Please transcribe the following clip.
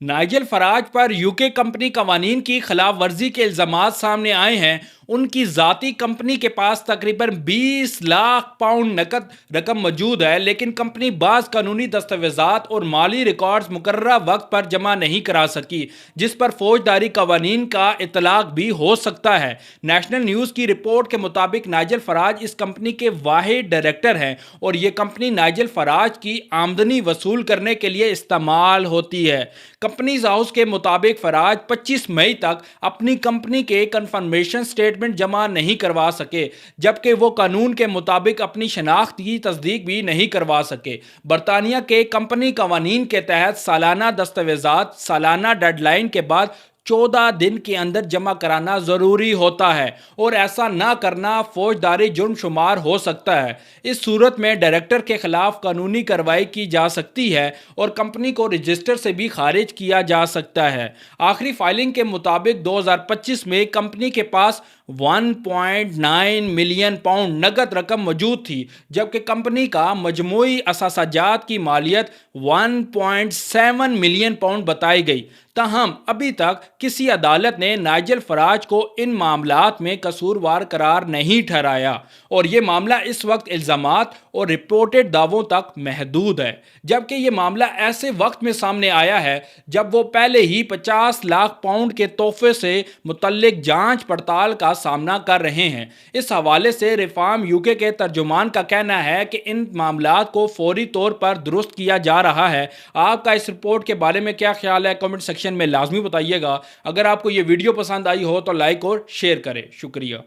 Nigel Farage पर UK company कवानीन की खिलाफ वर्जी के इल्जामात सामने आए हैं। उनकी ज़ाती कंपनी के पास तकरीबन 20 लाख पाउंड नकद रकम मौजूद है, लेकिन कंपनी बाज़ कानूनी दस्तावेज़ात और माली रिकॉर्ड्स मुकर्ररा वक्त पर जमा नहीं करा सकी, जिस पर फौजदारी कवानीन का इतलाक भी हो सकता है। नेशनल न्यूज़ की रिपोर्ट के मुताबिक नाइजल फराज इस कंपनी के वाहिद डायरेक्टर हैं और ये कंपनी नाइजल फराज की आमदनी वसूल करने के लिए इस्तेमाल होती है। कंपनीज हाउस के मुताबिक फराज 25 मई तक अपनी कंपनी के कन्फर्मेशन स्टेटमेंट जमा नहीं करवा सके, जबकि वो कानून के मुताबिक अपनी शनाख्त की तस्दीक भी नहीं करवा सके। बरतानिया के कंपनी कवानीन के तहत सालाना दस्तावेजात सालाना डेडलाइन के बाद 14 दिन के अंदर जमा कराना ज़रूरी होता है और ऐसा ना करना फौजदारी जुर्म शुमार हो सकता है। इस सूरत में डायरेक्टर के खिलाफ कानूनी कार्रवाई की जा सकती है और कंपनी को रजिस्टर से भी खारिज किया जा सकता है। आखिरी फाइलिंग के मुताबिक 2025 में कंपनी के पास 1.9 मिलियन पाउंड नकद रकम मौजूद थी, जबकि कंपनी का मजमूई असासाजात की मालियत 1.7 मिलियन पाउंड बताई गई। ताहम अभी तक किसी अदालत ने नाइजल फराज को इन मामलात में कसूरवार करार नहीं ठहराया और ये मामला इस वक्त इल्ज़ामात और रिपोर्टेड दावों तक महदूद है, जबकि ये मामला ऐसे वक्त में सामने आया है जब वो पहले ही 50 लाख पाउंड के तोहफे से मुतल्लिक जांच पड़ताल का सामना कर रहे हैं। इस हवाले से रिफॉर्म यूके के तर्जुमान का कहना है कि इन मामलात को फौरी तौर पर दुरुस्त किया जा रहा है। आपका इस रिपोर्ट के बारे में क्या ख्याल है, कमेंट सेक्शन में लाजमी बताइएगा। अगर आपको ये वीडियो पसंद आई हो तो लाइक और शेयर करें। शुक्रिया।